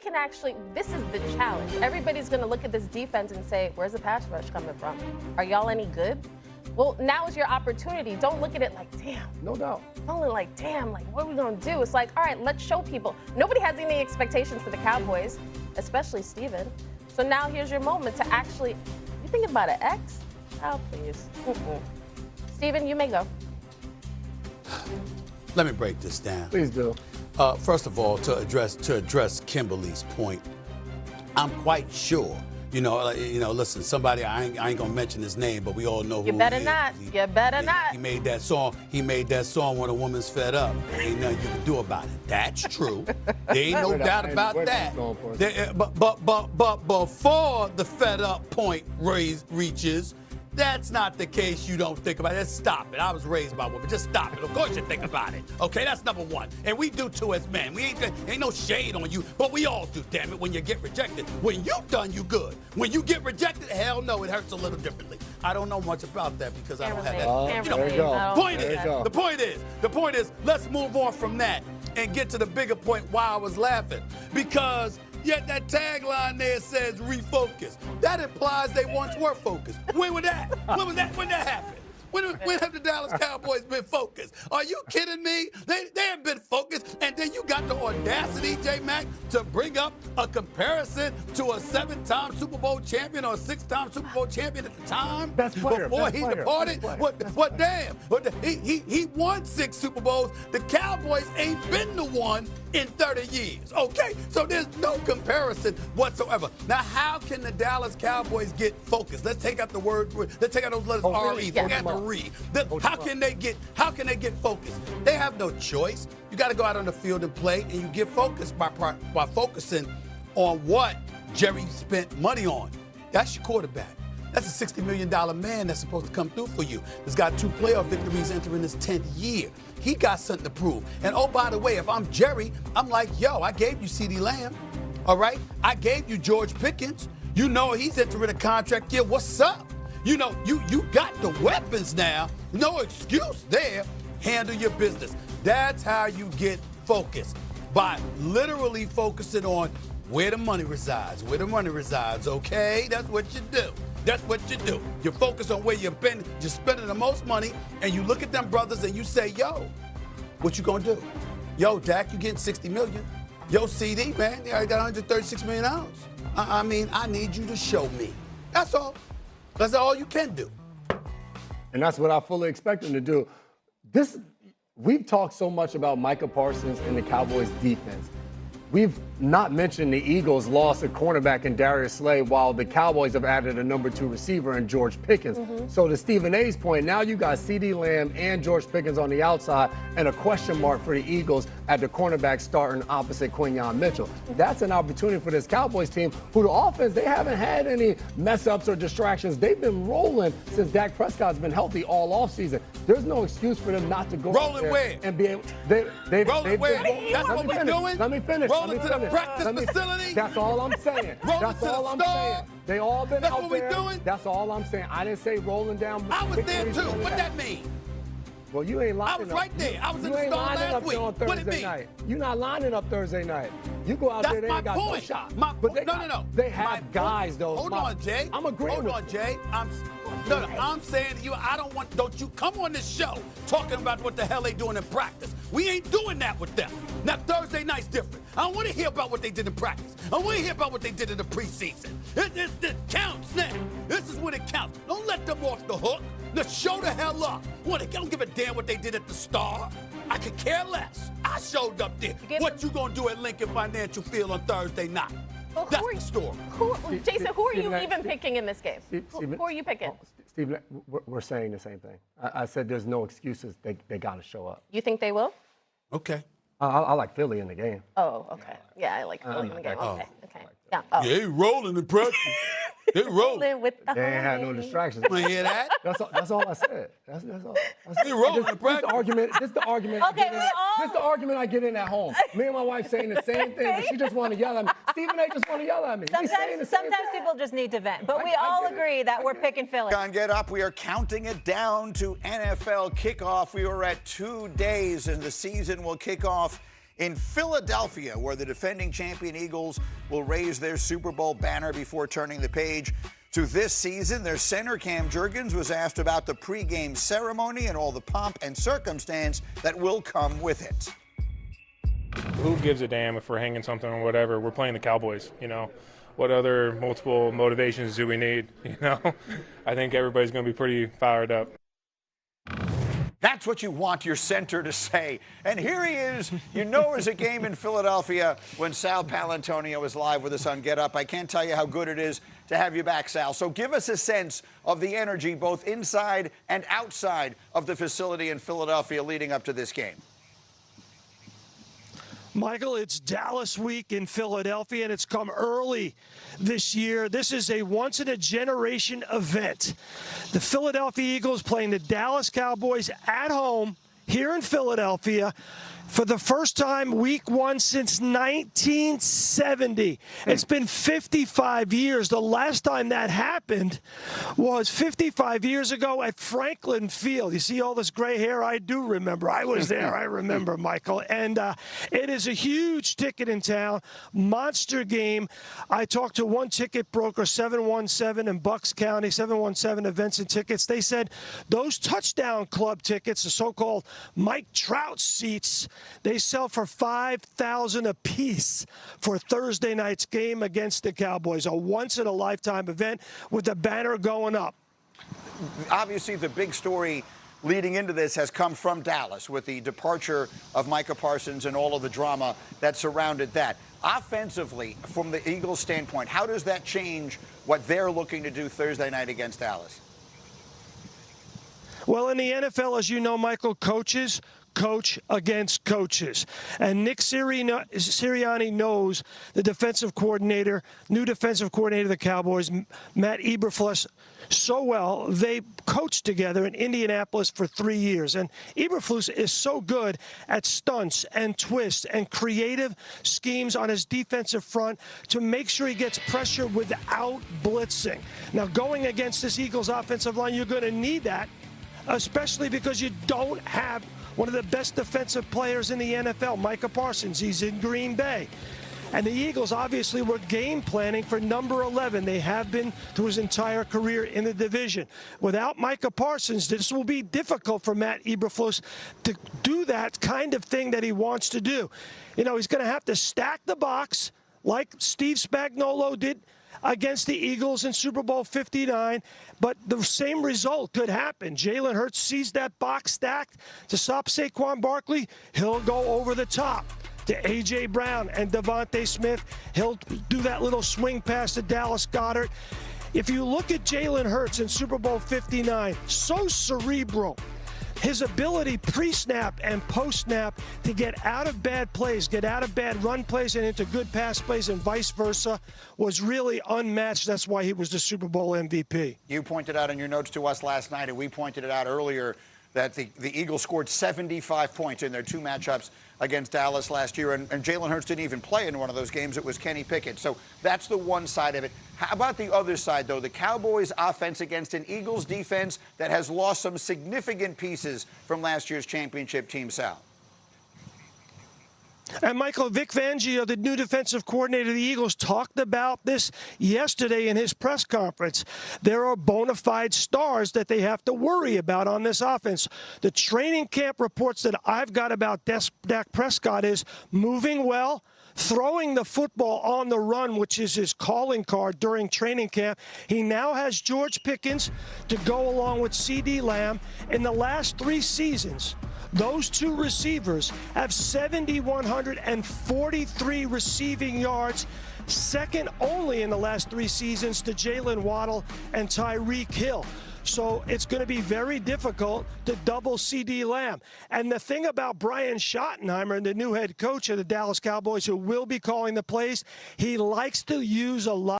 can actually, this is the challenge. Everybody's going to look at this defense and say, where's the pass rush coming from? Are y'all any good? Well, now is your opportunity. Don't look at it like, damn. No doubt. Don't look like, damn, like, what are we going to do? It's like, all right, let's show people. Nobody has any expectations for the Cowboys, especially Steven. So now here's your moment to actually, you thinking about an X? Oh, please. Steven, you may go. Let me break this down. Please do. First of all, to address Kimberly's point, I'm quite sure. Listen, somebody I ain't gonna mention his name, but we all know who You better he is. not. You better not. He made that song. He made that song when a woman's fed up. There ain't nothing you can do about it. That's true. There ain't no doubt about that. But before the fed up point reaches, that's not the case. You don't think about it. Just stop it. I was raised by a woman. Just stop it. Of course you think about it. Okay, that's number one. And we do too as men. We ain't no shade on you, but we all do, damn it, when you get rejected. When you done, you good. When you get rejected, hell no, it hurts a little differently. I don't know much about that because I don't have that. The point is, let's move on from that and get to the bigger point why I was laughing. Because yet that tagline there says refocus. That implies they once were focused. When was that? When that happen? When have the Dallas Cowboys been focused? Are you kidding me? They have been focused, and then you got the audacity, J-Mac, to bring up a comparison to a 7-time Super Bowl champion or a 6-time Super Bowl champion at the time before he departed. What damn? He won 6 Super Bowls. The Cowboys ain't been the one in 30 years. Okay, so there's no comparison whatsoever. Now, how can the Dallas Cowboys get focused? Let's take out the word. Let's take out those letters R-E. Forget the re. How can they get focused? They have no choice. You got to go out on the field and play, and you get focused by focusing on what Jerry spent money on. That's your quarterback. That's a $60 million man that's supposed to come through for you. He's got 2 playoff victories entering his 10th year. He got something to prove. And oh, by the way, if I'm Jerry, I'm like, yo, I gave you CeeDee Lamb, all right? I gave you George Pickens. You know he's entering a contract year. What's up? You know, you got the weapons now. No excuse there. Handle your business. That's how you get focused, by literally focusing on where the money resides. Where the money resides, okay? That's what you do. That's what you do. You focus on where you're spending the most money, and you look at them brothers and you say, yo, what you gonna do? Yo, Dak, you getting $60 million. Yo, CD, man, I got $136 million. I mean, I need you to show me. That's all. That's all you can do. And that's what I fully expect him to do. We've talked so much about Micah Parsons and the Cowboys defense. We've not mentioned the Eagles lost a cornerback in Darius Slay, while the Cowboys have added a number 2 receiver in George Pickens. So to Stephen A's point, now you got CeeDee Lamb and George Pickens on the outside and a question mark for the Eagles at the cornerback starting opposite Quinyon Mitchell. That's an opportunity for this Cowboys team, who the offense, they haven't had any mess-ups or distractions. They've been rolling since Dak Prescott's been healthy all offseason. There's no excuse for them not to go rolling out there where? And be able. Rolling where? That's what we're doing? Let me finish. Rolling to the practice facility? That's all I'm saying. That's all I'm saying. They all been That's out what there. we doing? That's all I'm saying. I didn't say rolling down. I was there too. What that mean? Well, you ain't lining up. I was right there. I was in the ain't store lining last up week. on What it Thursday mean? night. You're not lining up Thursday night. You go out there, they ain't got no shot. No. They have guys, though. Hold on, Jay. I'm agreeing Hold on, Jay. I'm saying to you, don't you come on this show talking about what the hell they doing in practice. We ain't doing that with them. Now, Thursday night's different. I don't want to hear about what they did in practice. I want to hear about what they did in the preseason. It counts now. This is when it counts. Don't let them off the hook. Now show the hell up. I don't give a damn what they did at the Star. I could care less. I showed up there. What you gonna do at Lincoln Financial Field on Thursday night? Well, that's the story. Jason, who are you even picking in this game? Who are you picking? Steve, we're saying the same thing. I said there's no excuses. They got to show up. You think they will? Okay. I like Philly in the game. Oh, okay. Yeah, I like Philly in the game. Okay. Yeah. Yeah, they rolling in practice. They rolling. With the they ain't had no distractions. You hear that? That's all I said. That's all. They rolling in practice. This is the argument. This is the argument I get in at home. Me and my wife saying the same thing, but she just want to yell at me. Stephen A. just want to yell at me. Sometimes people just need to vent, but we all agree that we're picking Philly. On Get Up, we are counting it down to NFL kickoff. We are at 2 days, and the season will kick off in Philadelphia, where the defending champion Eagles will raise their Super Bowl banner before turning the page to this season. Their center, Cam Jurgens, was asked about the pregame ceremony and all the pomp and circumstance that will come with it. Who gives a damn if we're hanging something or whatever? We're playing the Cowboys, What other multiple motivations do we need, I think everybody's going to be pretty fired up. That's what you want your center to say. And here he is. There's a game in Philadelphia when Sal Palantonio is live with us on Get Up. I can't tell you how good it is to have you back, Sal. So give us a sense of the energy both inside and outside of the facility in Philadelphia leading up to this game. Michael, it's Dallas week in Philadelphia, and it's come early this year. This is a once-in-a-generation event. The Philadelphia Eagles playing the Dallas Cowboys at home here in Philadelphia for the first time week one since 1970. It's been 55 years. The last time that happened was 55 years ago at Franklin Field. You see all this gray hair? I do remember. I was there. I remember, Michael. And it is a huge ticket in town, monster game. I talked to one ticket broker, 717 in Bucks County, 717 Events and Tickets. They said those touchdown club tickets, the so-called Mike Trout seats, they sell for $5,000 a piece for Thursday night's game against the Cowboys, a once-in-a-lifetime event with the banner going up. Obviously, the big story leading into this has come from Dallas with the departure of Micah Parsons and all of the drama that surrounded that. Offensively, from the Eagles' standpoint, how does that change what they're looking to do Thursday night against Dallas? Well, in the NFL, as you know, Michael, coaches coach against coaches. And Nick Sirianni knows the defensive coordinator, new defensive coordinator of the Cowboys, Matt Eberflus, so well. They coached together in Indianapolis for 3 years. And Eberflus is so good at stunts and twists and creative schemes on his defensive front to make sure he gets pressure without blitzing. Now, going against this Eagles offensive line, you're going to need that, especially because you don't have one of the best defensive players in the NFL, Micah Parsons. He's in Green Bay. And the Eagles obviously were game planning for number 11. They have been through his entire career in the division. Without Micah Parsons, this will be difficult for Matt Eberflus to do that kind of thing that he wants to do. He's going to have to stack the box like Steve Spagnuolo did against the Eagles in Super Bowl 59, but the same result could happen. Jalen Hurts sees that box stacked to stop Saquon Barkley. He'll go over the top to A.J. Brown and Devontae Smith. He'll do that little swing pass to Dallas Goedert. If you look at Jalen Hurts in Super Bowl 59, so cerebral. His ability pre-snap and post-snap to get out of bad plays, get out of bad run plays and into good pass plays and vice versa was really unmatched. That's why he was the Super Bowl MVP. You pointed out in your notes to us last night, and we pointed it out earlier, that the Eagles scored 75 points in their two matchups against Dallas last year, and Jalen Hurts didn't even play in one of those games. It was Kenny Pickett. So that's the one side of it. How about the other side, though? The Cowboys' offense against an Eagles defense that has lost some significant pieces from last year's championship team, Sal. And Michael, Vic Fangio, the new defensive coordinator of the Eagles, talked about this yesterday in his press conference. There are bona fide stars that they have to worry about on this offense. The training camp reports that I've got about Dak Prescott is moving well, throwing the football on the run, which is his calling card during training camp. He now has George Pickens to go along with C.D. Lamb. In the last 3 seasons, those two receivers have 7,143 receiving yards, second only in the last 3 seasons to Jalen Waddle and Tyreek Hill. So it's going to be very difficult to double C.D. Lamb. And the thing about Brian Schottenheimer, the new head coach of the Dallas Cowboys, who will be calling the plays, he likes to use a lot